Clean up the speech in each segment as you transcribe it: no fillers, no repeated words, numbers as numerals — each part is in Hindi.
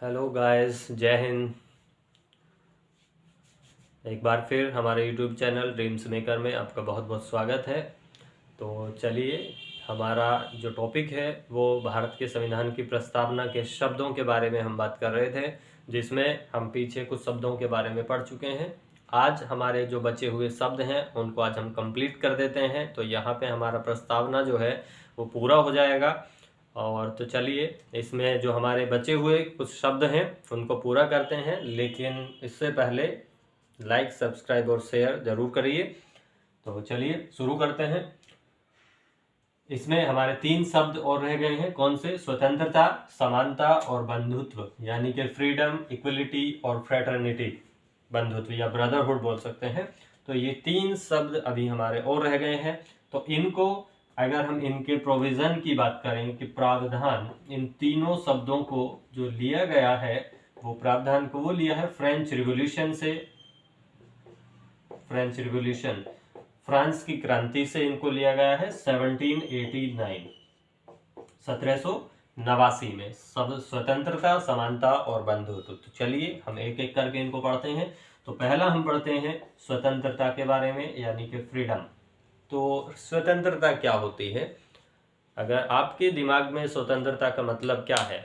हेलो गाइस, जय हिंद। एक बार फिर हमारे यूट्यूब चैनल ड्रीम्स मेकर में आपका बहुत बहुत स्वागत है। तो चलिए, हमारा जो टॉपिक है वो भारत के संविधान की प्रस्तावना के शब्दों के बारे में हम बात कर रहे थे, जिसमें हम पीछे कुछ शब्दों के बारे में पढ़ चुके हैं। आज हमारे जो बचे हुए शब्द हैं उनको आज हम कंप्लीट कर देते हैं, तो यहाँ पे हमारा प्रस्तावना जो है वो पूरा हो जाएगा। और तो चलिए, इसमें जो हमारे बचे हुए कुछ शब्द हैं उनको पूरा करते हैं, लेकिन इससे पहले लाइक, सब्सक्राइब और शेयर जरूर करिए। तो चलिए शुरू करते हैं। इसमें हमारे 3 शब्द और रह गए हैं। कौन से? स्वतंत्रता, समानता और बंधुत्व, यानी कि फ्रीडम, इक्वलिटी और फ्रेटर्निटी, बंधुत्व या ब्रदरहुड बोल सकते हैं। तो ये 3 शब्द अभी हमारे और रह गए हैं। तो इनको अगर हम इनके प्रोविजन की बात करें कि प्रावधान, इन तीनों शब्दों को जो लिया गया है वो प्रावधान को वो लिया है फ्रेंच रिवॉल्यूशन से। फ्रेंच रिवॉल्यूशन, फ्रांस की क्रांति से इनको लिया गया है 1789, 1789 में। सब स्वतंत्रता, समानता और बंधुत्व। तो चलिए हम एक एक करके इनको पढ़ते हैं। तो पहला हम पढ़ते हैं स्वतंत्रता के बारे में, यानी कि फ्रीडम। तो स्वतंत्रता क्या होती है? अगर आपके दिमाग में स्वतंत्रता का मतलब क्या है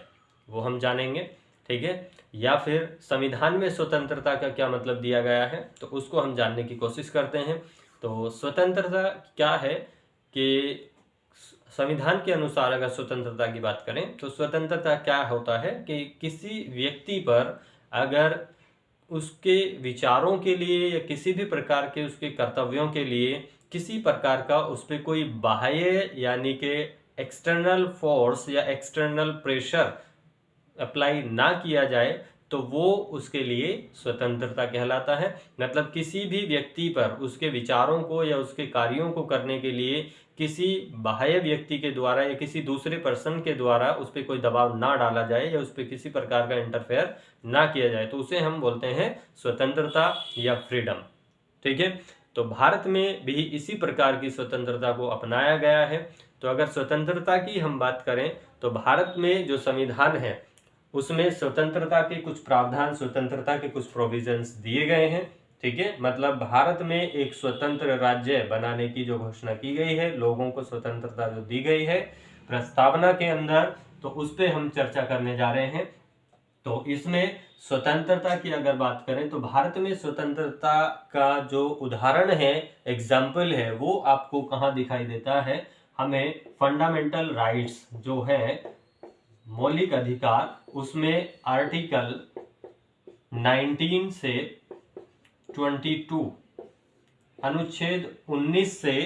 वो हम जानेंगे, ठीक है। या फिर संविधान में स्वतंत्रता का क्या मतलब दिया गया है तो उसको हम जानने की कोशिश करते हैं। तो स्वतंत्रता क्या है कि संविधान के अनुसार अगर स्वतंत्रता की बात करें तो स्वतंत्रता क्या होता है कि किसी व्यक्ति पर अगर उसके विचारों के लिए या किसी भी प्रकार के उसके कर्तव्यों के लिए किसी प्रकार का उस पर कोई बाह्य यानी कि एक्सटर्नल फोर्स या एक्सटर्नल प्रेशर अप्लाई ना किया जाए तो वो उसके लिए स्वतंत्रता कहलाता है। मतलब किसी भी व्यक्ति पर उसके विचारों को या उसके कार्यों को करने के लिए किसी बाह्य व्यक्ति के द्वारा या किसी दूसरे पर्सन के द्वारा उस पर कोई दबाव ना डाला जाए या उस पर किसी प्रकार का इंटरफेयर ना किया जाए, तो उसे हम बोलते हैं स्वतंत्रता या फ्रीडम, ठीक है। तो भारत में भी इसी प्रकार की स्वतंत्रता को अपनाया गया है। तो अगर स्वतंत्रता की हम बात करें तो भारत में जो संविधान है उसमें स्वतंत्रता के कुछ प्रावधान, स्वतंत्रता के कुछ प्रोविजंस दिए गए हैं, ठीक है। मतलब भारत में एक स्वतंत्र राज्य बनाने की जो घोषणा की गई है, लोगों को स्वतंत्रता जो दी गई है प्रस्तावना के अंदर, तो उस पर हम चर्चा करने जा रहे हैं। तो इसमें स्वतंत्रता की अगर बात करें तो भारत में स्वतंत्रता का जो उदाहरण है, एग्जाम्पल है, वो आपको कहाँ दिखाई देता है? हमें फंडामेंटल राइट्स जो है, मौलिक अधिकार, उसमें आर्टिकल 19 से 22, अनुच्छेद 19 से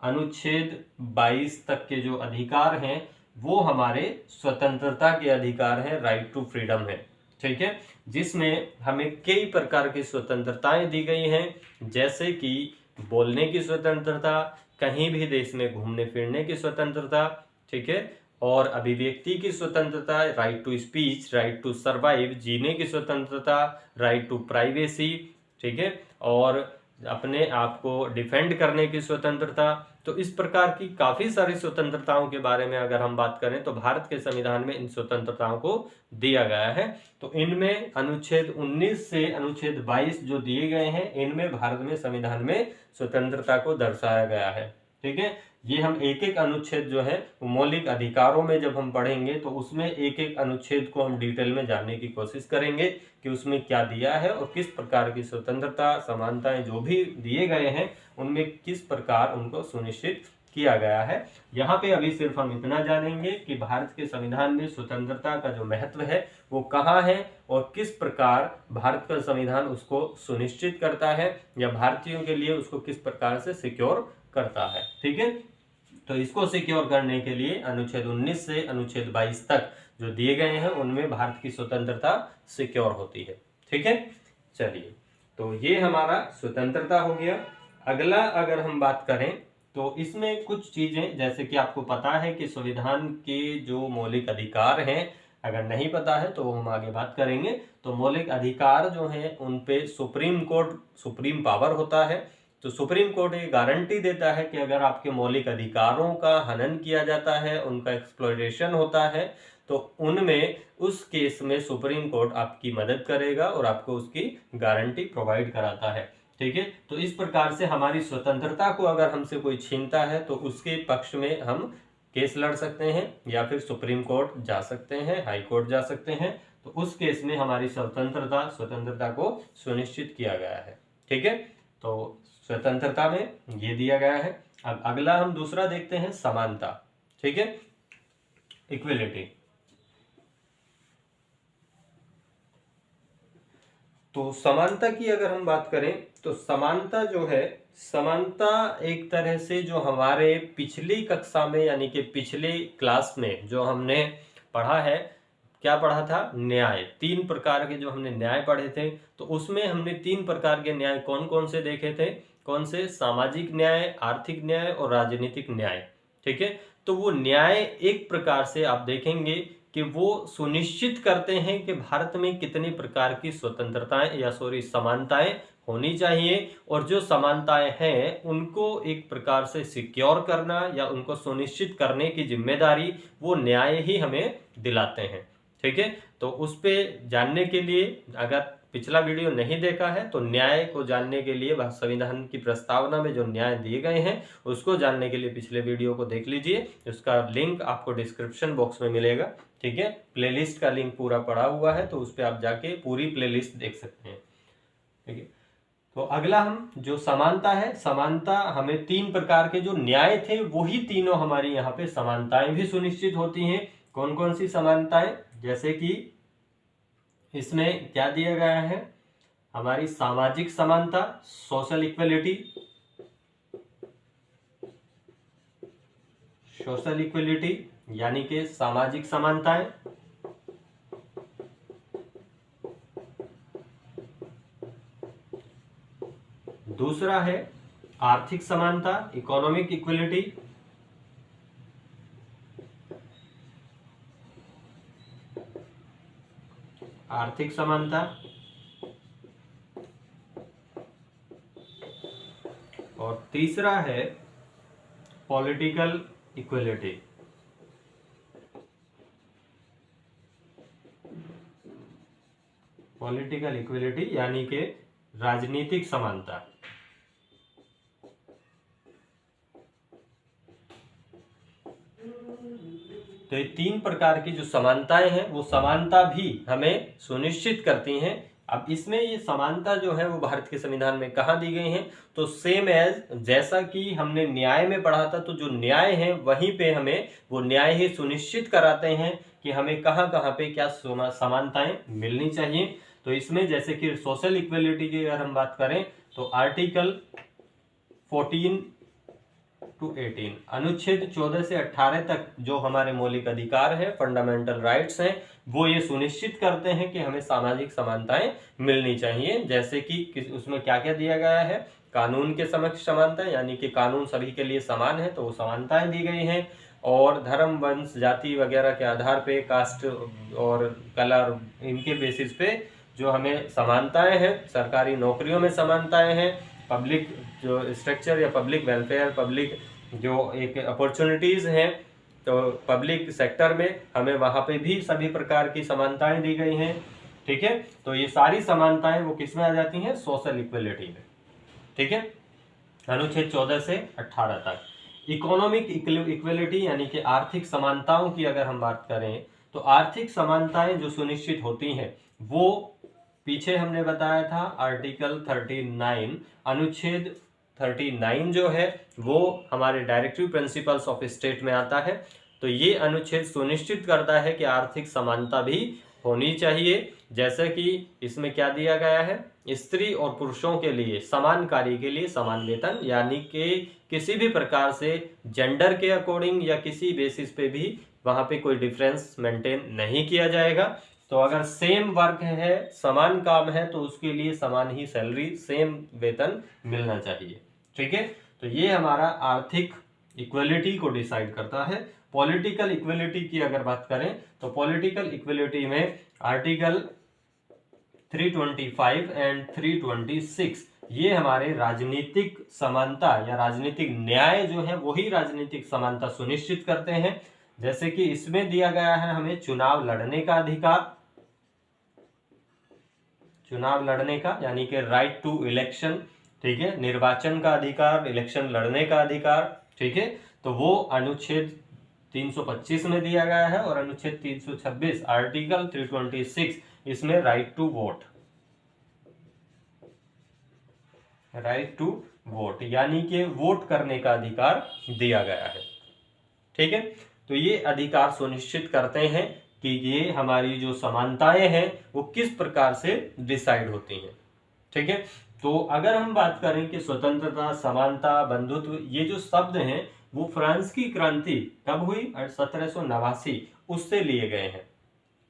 अनुच्छेद 22 तक के जो अधिकार हैं वो हमारे स्वतंत्रता के अधिकार हैं, राइट टू फ्रीडम है, ठीक है। जिसमें हमें कई प्रकार की स्वतंत्रताएं दी गई हैं, जैसे कि बोलने की स्वतंत्रता, कहीं भी देश में घूमने फिरने की स्वतंत्रता, ठीक है, और अभिव्यक्ति की स्वतंत्रता, right to speech, right to survive, जीने की स्वतंत्रता, राइट टू प्राइवेसी, ठीक है, और अपने आप को डिफेंड करने की स्वतंत्रता। तो इस प्रकार की काफी सारी स्वतंत्रताओं के बारे में अगर हम बात करें तो भारत के संविधान में इन स्वतंत्रताओं को दिया गया है। तो इनमें अनुच्छेद 19 से अनुच्छेद 22 जो दिए गए हैं, इनमें भारत में संविधान में स्वतंत्रता को दर्शाया गया है, ठीक है। ये हम एक एक अनुच्छेद जो है मौलिक अधिकारों में जब हम पढ़ेंगे तो उसमें एक एक अनुच्छेद को हम डिटेल में जानने की कोशिश करेंगे कि उसमें क्या दिया है और किस प्रकार की स्वतंत्रता, समानताएं जो भी दिए गए हैं उनमें किस प्रकार उनको सुनिश्चित किया गया है। यहाँ पे अभी सिर्फ हम इतना जानेंगे कि भारत के संविधान में स्वतंत्रता का जो महत्व है वो कहाँ है और किस प्रकार भारत का संविधान उसको सुनिश्चित करता है या भारतीयों के लिए उसको किस प्रकार से सिक्योर करता है, ठीक है। तो इसको सिक्योर करने के लिए अनुच्छेद 19 से अनुच्छेद 22 तक जो दिए गए हैं उनमें भारत की स्वतंत्रता सिक्योर होती है, ठीक है। चलिए, तो ये हमारा स्वतंत्रता हो गया। अगला अगर हम बात करें तो इसमें कुछ चीजें, जैसे कि आपको पता है कि संविधान के जो मौलिक अधिकार हैं, अगर नहीं पता है तो हम आगे बात करेंगे। तो मौलिक अधिकार जो हैं उन पे सुप्रीम कोर्ट सुप्रीम पावर होता है। तो सुप्रीम कोर्ट ये गारंटी देता है कि अगर आपके मौलिक अधिकारों का हनन किया जाता है, उनका एक्सप्लॉयटेशन होता है, तो उनमें उस केस में सुप्रीम कोर्ट आपकी मदद करेगा और आपको उसकी गारंटी प्रोवाइड कराता है। ठीक है, तो इस प्रकार से हमारी स्वतंत्रता को अगर हमसे कोई छीनता है तो उसके पक्ष में हम केस लड़ सकते हैं या फिर सुप्रीम कोर्ट जा सकते हैं, हाई कोर्ट जा सकते हैं। तो उस केस में हमारी स्वतंत्रता को सुनिश्चित किया गया है। ठीक है, तो स्वतंत्रता में ये दिया गया है। अब अगला हम दूसरा देखते हैं, समानता। ठीक है, इक्विलिटी। तो समानता की अगर हम बात करें तो समानता जो है, समानता एक तरह से जो हमारे पिछली कक्षा में यानी कि पिछली क्लास में जो हमने पढ़ा है, क्या पढ़ा था, न्याय। 3 प्रकार के जो हमने न्याय पढ़े थे, तो उसमें हमने 3 प्रकार के न्याय कौन कौन से देखे थे, कौन से, सामाजिक न्याय, आर्थिक न्याय और राजनीतिक न्याय। ठीक है, तो वो न्याय एक प्रकार से आप देखेंगे कि वो सुनिश्चित करते हैं कि भारत में कितने प्रकार की स्वतंत्रताएं या समानताएं होनी चाहिए, और जो समानताएं हैं उनको एक प्रकार से सिक्योर करना या उनको सुनिश्चित करने की जिम्मेदारी वो न्याय ही हमें दिलाते हैं। ठीक है, तो उस पे जानने के लिए, अगर पिछला वीडियो नहीं देखा है तो न्याय को जानने के लिए संविधान की प्रस्तावना में जो न्याय दिए गए हैं उसको जानने के लिए पिछले वीडियो को देख लीजिए। उसका लिंक आपको डिस्क्रिप्शन बॉक्स में मिलेगा। ठीक है, प्लेलिस्ट का लिंक पूरा पड़ा हुआ है, तो उस पर आप जाके पूरी प्लेलिस्ट देख सकते हैं। ठीक है, तो अगला हम जो समानता है, समानता हमें 3 प्रकार के जो न्याय थे वही तीनों हमारी यहाँ पे समानताएं भी सुनिश्चित होती हैं। कौन कौन सी समानताएं, जैसे कि इसमें क्या दिया गया है, हमारी सामाजिक समानता, सोशल इक्वलिटी, सोशल इक्वलिटी यानी कि सामाजिक समानताएं। दूसरा है आर्थिक समानता, इकोनॉमिक इक्वलिटी। आर्थिक समानता। और तीसरा है पॉलिटिकल इक्वलिटी। पॉलिटिकल इक्वलिटी यानी कि राजनीतिक समानता। तो ये 3 प्रकार की जो समानताएं हैं वो समानता भी हमें सुनिश्चित करती हैं। अब इसमें ये समानता जो है वो भारत के संविधान में कहाँ दी गई हैं, तो सेम एज जैसा कि हमने न्याय में पढ़ा था, तो जो न्याय है वहीं पे हमें वो न्याय ही सुनिश्चित कराते हैं कि हमें कहाँ कहाँ पे क्या समानताएं मिलनी चाहिए। तो इसमें जैसे कि सोशल इक्वलिटी की अगर हम बात करें तो आर्टिकल 14 to 18, अनुच्छेद 14 से 18 तक जो हमारे मौलिक अधिकार है, फंडामेंटल राइट्स हैं, वो ये सुनिश्चित करते हैं कि हमें सामाजिक समानताएं मिलनी चाहिए। जैसे कि उसमें क्या क्या दिया गया है, कानून के समक्ष समानता, यानी कि कानून सभी के लिए समान है, तो वो समानताएं दी गई हैं। और धर्म, वंश, जाति वगैरह के आधार पे, कास्ट और कलर, इनके बेसिस पे जो हमें समानताएं हैं। सरकारी नौकरियों में समानताएं हैं, पब्लिक जो स्ट्रक्चर या पब्लिक वेलफेयर, पब्लिक जो एक अपॉर्चुनिटीज हैं, तो पब्लिक सेक्टर में हमें वहाँ पे भी सभी प्रकार की समानताएं दी गई हैं। ठीक है, तो ये सारी समानताएं वो किस में आ जाती हैं, सोशल इक्वलिटी में। ठीक है, अनुच्छेद 14 से 18 तक। इकोनॉमिक इक्वलिटी यानी कि आर्थिक समानताओं की अगर हम बात करें तो आर्थिक समानताएं जो सुनिश्चित होती हैं वो पीछे हमने बताया था आर्टिकल 39, अनुच्छेद 39 जो है वो हमारे डायरेक्टिव प्रिंसिपल्स ऑफ स्टेट में आता है। तो ये अनुच्छेद सुनिश्चित करता है कि आर्थिक समानता भी होनी चाहिए। जैसे कि इसमें क्या दिया गया है, स्त्री और पुरुषों के लिए समान कार्य के लिए समान वेतन, यानी कि किसी भी प्रकार से जेंडर के अकॉर्डिंग या किसी बेसिस पे भी वहाँ पे कोई डिफरेंस मेंटेन नहीं किया जाएगा। तो अगर सेम वर्क है, समान काम है, तो उसके लिए समान ही सैलरी, सेम वेतन मिलना चाहिए। ठीक है, तो ये हमारा आर्थिक इक्वलिटी को डिसाइड करता है। पॉलिटिकल इक्वलिटी की अगर बात करें तो पॉलिटिकल इक्वलिटी में आर्टिकल 325 एंड 326 ये हमारे राजनीतिक समानता या राजनीतिक न्याय जो है वही राजनीतिक समानता सुनिश्चित करते हैं। जैसे कि इसमें दिया गया है हमें चुनाव लड़ने का अधिकार, चुनाव लड़ने का यानी कि राइट टू इलेक्शन, ठीक है, निर्वाचन का अधिकार, इलेक्शन लड़ने का अधिकार, ठीक है। तो वो अनुच्छेद 325 में दिया गया है, और अनुच्छेद 326 आर्टिकल 326 इसमें right to vote, right to vote यानी कि वोट करने का अधिकार दिया गया है, ठीक है। तो ये अधिकार सुनिश्चित करते हैं कि ये हमारी जो समानताएं हैं वो किस प्रकार से डिसाइड होती हैं, ठीक है। तो अगर हम बात करें कि स्वतंत्रता, समानता, बंधुत्व, ये जो शब्द हैं वो फ्रांस की क्रांति कब हुई, 1789, उससे लिए गए हैं,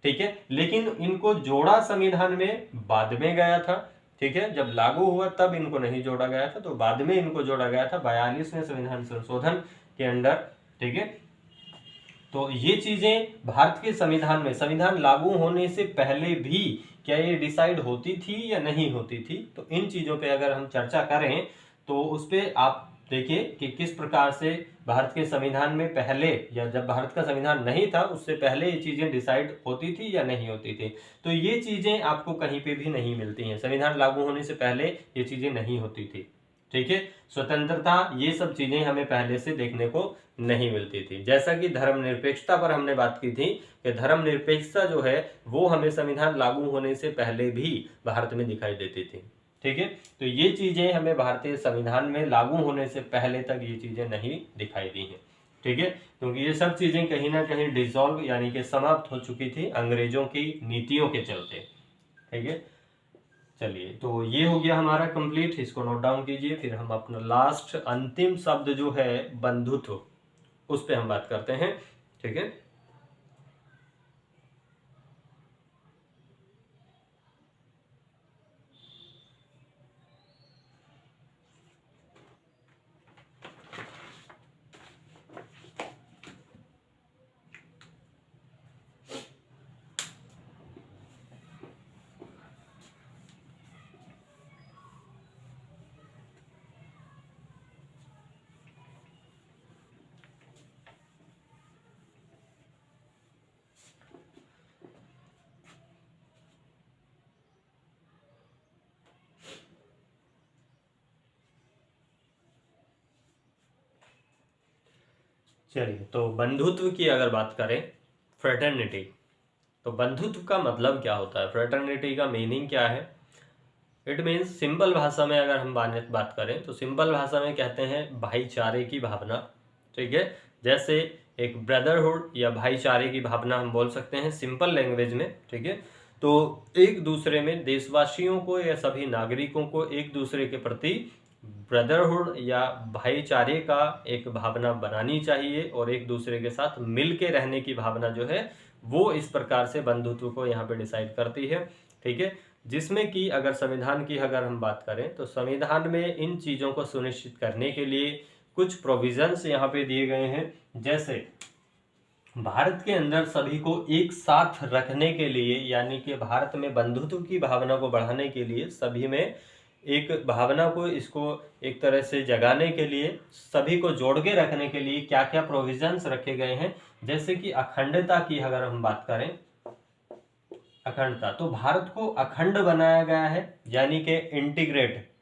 ठीक है। लेकिन इनको जोड़ा संविधान में बाद में गया था, ठीक है, जब लागू हुआ तब इनको नहीं जोड़ा गया था, तो बाद में इनको जोड़ा गया था 42वें संविधान संशोधन के अंडर, ठीक है। तो ये चीजें भारत के संविधान में, संविधान लागू होने से पहले भी क्या ये डिसाइड होती थी या नहीं होती थी, तो इन चीजों पे अगर हम चर्चा करें तो उस पे आप देखिए कि किस प्रकार से भारत के संविधान में पहले, या जब भारत का संविधान नहीं था उससे पहले ये चीजें डिसाइड होती थी या नहीं होती थी। तो ये चीजें आपको कहीं पे भी नहीं मिलती हैं, संविधान लागू होने से पहले ये चीजें नहीं होती थी, ठीक है। स्वतंत्रता, ये सब चीजें हमें पहले से देखने को नहीं मिलती थी। जैसा कि धर्मनिरपेक्षता पर हमने बात की थी कि धर्मनिरपेक्षता जो है वो हमें संविधान लागू होने से पहले भी भारत में दिखाई देती थी, ठीक है। तो ये चीजें हमें भारतीय संविधान में लागू होने से पहले तक ये चीजें नहीं दिखाई दी हैं, ठीक है, क्योंकि ये सब चीजें कहीं ना कहीं डिसॉल्व यानी कि समाप्त हो चुकी थी अंग्रेजों की नीतियों के चलते, ठीक है। चलिए, तो ये हो गया हमारा कंप्लीट, इसको नोट डाउन कीजिए। फिर हम अपना लास्ट अंतिम शब्द जो है बंधुत्व, उस पे हम बात करते हैं, ठीक है। चलिए, तो बंधुत्व की अगर बात करें, फ्रेटर्निटी, तो बंधुत्व का मतलब क्या होता है, फ्रेटर्निटी का मीनिंग क्या है। इट मीन्स, सिंपल भाषा में अगर हम बात करें तो सिंपल भाषा में कहते हैं भाईचारे की भावना, ठीक है। जैसे एक ब्रदरहुड या भाईचारे की भावना हम बोल सकते हैं सिंपल लैंग्वेज में, ठीक है। तो एक दूसरे में देशवासियों को या सभी नागरिकों को एक दूसरे के प्रति ब्रदरहुड या भाईचारे का एक भावना बनानी चाहिए, और एक दूसरे के साथ मिल के रहने की भावना जो है वो इस प्रकार से बंधुत्व को यहाँ पे डिसाइड करती है, ठीक है। जिसमें कि अगर संविधान की अगर हम बात करें तो संविधान में इन चीज़ों को सुनिश्चित करने के लिए कुछ प्रोविजंस यहाँ पे दिए गए हैं। जैसे भारत के अंदर सभी को एक साथ रखने के लिए, यानी कि भारत में बंधुत्व की भावना को बढ़ाने के लिए, सभी में एक भावना को, इसको एक तरह से जगाने के लिए, सभी को जोड़ के रखने के लिए क्या क्या प्रोविजंस रखे गए हैं। जैसे कि अखंडता की अगर हम बात करें, अखंडता, तो भारत को अखंड बनाया गया है, यानी कि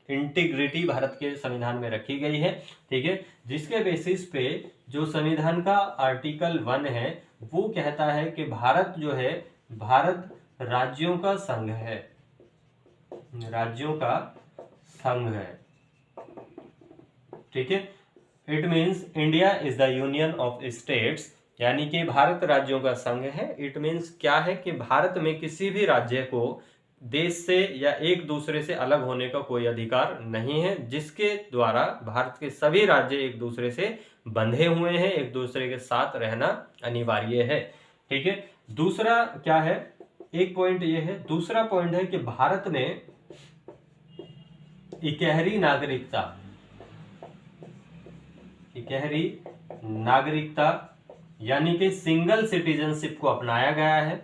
इंटीग्रिटी भारत के संविधान में रखी गई है, ठीक है। जिसके बेसिस पे जो संविधान का आर्टिकल 1 है वो कहता है कि भारत जो है, भारत राज्यों का संघ है, राज्यों का संघ है, ठीक है। It means India is the union of states, यानी कि भारत राज्यों का संघ है। इट मीन्स क्या है कि भारत में किसी भी राज्य को देश से या एक दूसरे से अलग होने का कोई अधिकार नहीं है, जिसके द्वारा भारत के सभी राज्य एक दूसरे से बंधे हुए हैं, एक दूसरे के साथ रहना अनिवार्य है, ठीक है। दूसरा क्या है, एक पॉइंट ये है, दूसरा पॉइंट है कि भारत में इकहरी नागरिकता यानी कि सिंगल सिटीजनशिप को अपनाया गया है,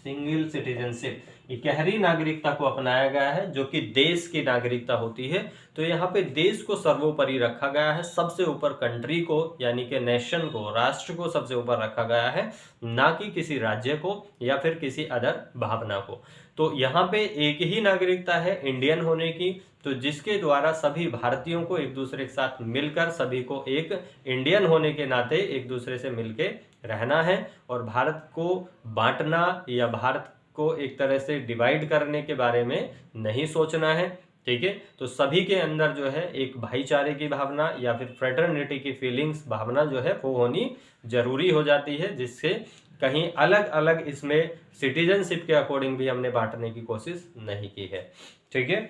सिंगल सिटीजनशिप इकहरी नागरिकता को अपनाया गया है, जो कि देश की नागरिकता होती है। तो यहाँ पे देश को सर्वोपरि रखा गया है, सबसे ऊपर कंट्री को यानी कि नेशन को, राष्ट्र को सबसे ऊपर रखा गया है, ना कि किसी राज्य को या फिर किसी अदर भावना को। तो यहाँ पे एक ही नागरिकता है इंडियन होने की, तो जिसके द्वारा सभी भारतीयों को एक दूसरे के साथ मिलकर सभी को एक इंडियन होने के नाते एक दूसरे से मिलके रहना है, और भारत को बांटना या भारत को एक तरह से डिवाइड करने के बारे में नहीं सोचना है। ठीक है, तो सभी के अंदर जो है एक भाईचारे की भावना या फिर फ्रेटर्निटी की फीलिंग्स भावना जो है वो होनी जरूरी हो जाती है, जिससे कहीं अलग अलग इसमें सिटीजनशिप के अकॉर्डिंग भी हमने बांटने की कोशिश नहीं की है। ठीक है,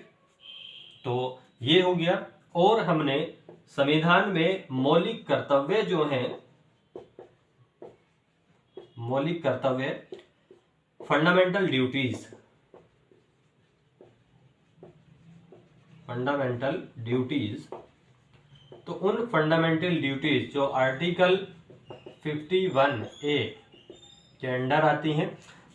तो ये हो गया। और हमने संविधान में मौलिक कर्तव्य जो हैं, मौलिक कर्तव्य, फंडामेंटल ड्यूटीज, फंडामेंटल ड्यूटीज, तो उन फंडामेंटल ड्यूटीज जो आर्टिकल 51A के अंडर आती हैं,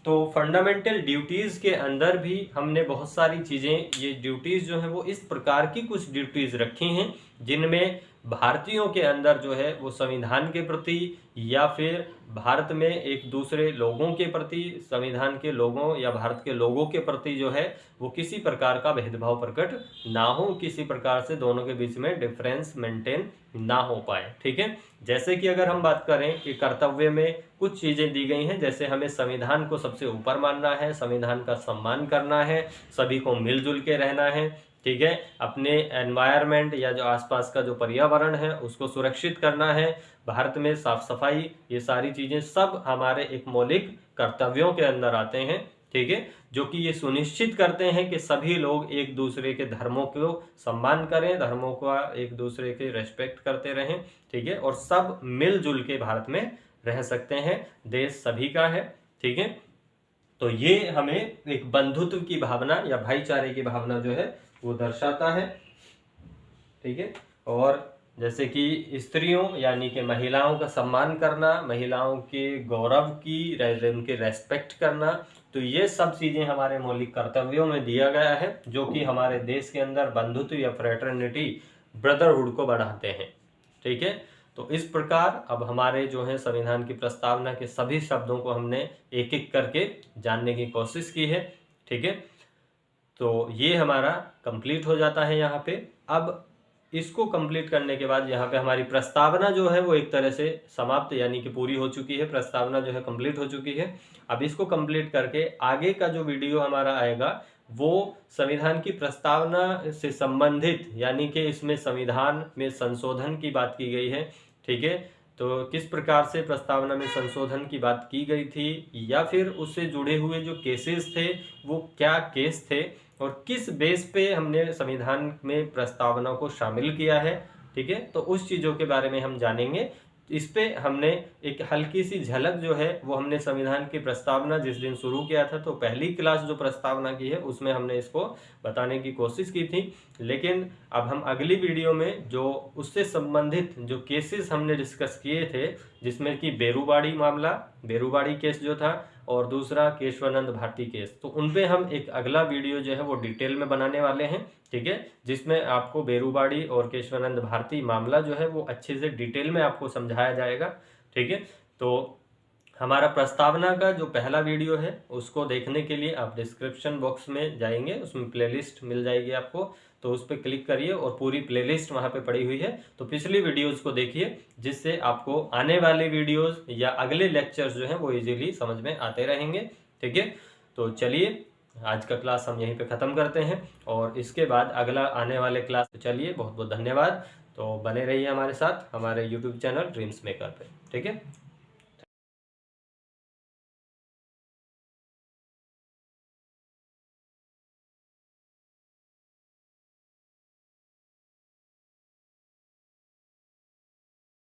तो फंडामेंटल ड्यूटीज के अंदर भी हमने बहुत सारी चीजें, ये ड्यूटीज जो है वो इस प्रकार की कुछ ड्यूटीज रखी हैं जिनमें भारतीयों के अंदर जो है वो संविधान के प्रति या फिर भारत में एक दूसरे लोगों के प्रति, संविधान के लोगों या भारत के लोगों के प्रति जो है वो किसी प्रकार का भेदभाव प्रकट ना हो, किसी प्रकार से दोनों के बीच में डिफरेंस मेंटेन ना हो पाए। ठीक है, जैसे कि अगर हम बात करें कि कर्तव्य में कुछ चीजें दी गई हैं, जैसे हमें संविधान को सबसे ऊपर मानना है, संविधान का सम्मान करना है, सभी को मिलजुल के रहना है। ठीक है, अपने एनवायरनमेंट या जो आसपास का जो पर्यावरण है उसको सुरक्षित करना है, भारत में साफ सफाई, ये सारी चीजें सब हमारे एक मौलिक कर्तव्यों के अंदर आते हैं। ठीक है, जो कि ये सुनिश्चित करते हैं कि सभी लोग एक दूसरे के धर्मों को सम्मान करें, धर्मों का एक दूसरे के रेस्पेक्ट करते रहें। ठीक है, और सब मिलजुल के भारत में रह सकते हैं, देश सभी का है। ठीक है, तो ये हमें एक बंधुत्व की भावना या भाईचारे की भावना जो है वो दर्शाता है। ठीक है, और जैसे कि स्त्रियों यानी कि महिलाओं का सम्मान करना, महिलाओं के गौरव की, उनके रेस्पेक्ट करना, तो ये सब चीजें हमारे मौलिक कर्तव्यों में दिया गया है, जो कि हमारे देश के अंदर बंधुत्व या फ्रेटर्निटी, ब्रदरहुड को बढ़ाते हैं। ठीक है, तो इस प्रकार अब हमारे जो है संविधान की प्रस्तावना के सभी शब्दों को हमने एक एक करके जानने की कोशिश की है। ठीक है, तो ये हमारा कंप्लीट हो जाता है यहाँ पे। अब इसको कंप्लीट करने के बाद यहाँ पे हमारी प्रस्तावना जो है वो एक तरह से समाप्त यानी कि पूरी हो चुकी है, प्रस्तावना जो है कंप्लीट हो चुकी है। अब इसको कंप्लीट करके आगे का जो वीडियो हमारा आएगा वो संविधान की प्रस्तावना से संबंधित, यानी कि इसमें संविधान में संशोधन की बात की गई है। ठीक है, तो किस प्रकार से प्रस्तावना में संशोधन की बात की गई थी, या फिर उससे जुड़े हुए जो केसेस थे वो क्या केस थे, और किस बेस पे हमने संविधान में प्रस्तावना को शामिल किया है। ठीक है, तो उस चीज़ों के बारे में हम जानेंगे। इस पे हमने एक हल्की सी झलक जो है वो हमने संविधान की प्रस्तावना जिस दिन शुरू किया था, तो पहली क्लास जो प्रस्तावना की है उसमें हमने इसको बताने की कोशिश की थी। लेकिन अब हम अगली वीडियो में जो उससे संबंधित जो केसेस हमने डिस्कस किए थे, जिसमें कि बेरूबाड़ी मामला, बेरूबाड़ी केस जो था, और दूसरा केशवानंद भारती केस, तो उन पे हम एक अगला वीडियो जो है वो डिटेल में बनाने वाले हैं। ठीक है, जिसमें आपको बेरूबाड़ी और केशवानंद भारती मामला जो है वो अच्छे से डिटेल में आपको समझाया जाएगा। ठीक है, तो हमारा प्रस्तावना का जो पहला वीडियो है उसको देखने के लिए आप डिस्क्रिप्शन बॉक्स में जाएंगे, उसमें प्लेलिस्ट मिल जाएगी आपको, तो उस पर क्लिक करिए और पूरी प्लेलिस्ट वहाँ पे पड़ी हुई है। तो पिछली वीडियोस को देखिए, जिससे आपको आने वाले वीडियोस या अगले लेक्चर्स जो हैं वो इजीली समझ में आते रहेंगे। ठीक है, तो चलिए आज का क्लास हम यहीं पे ख़त्म करते हैं, और इसके बाद अगला आने वाले क्लास। चलिए, बहुत बहुत धन्यवाद। तो बने रहिए हमारे साथ हमारे यूट्यूब चैनल ड्रीम्स मेकर पे। ठीक है।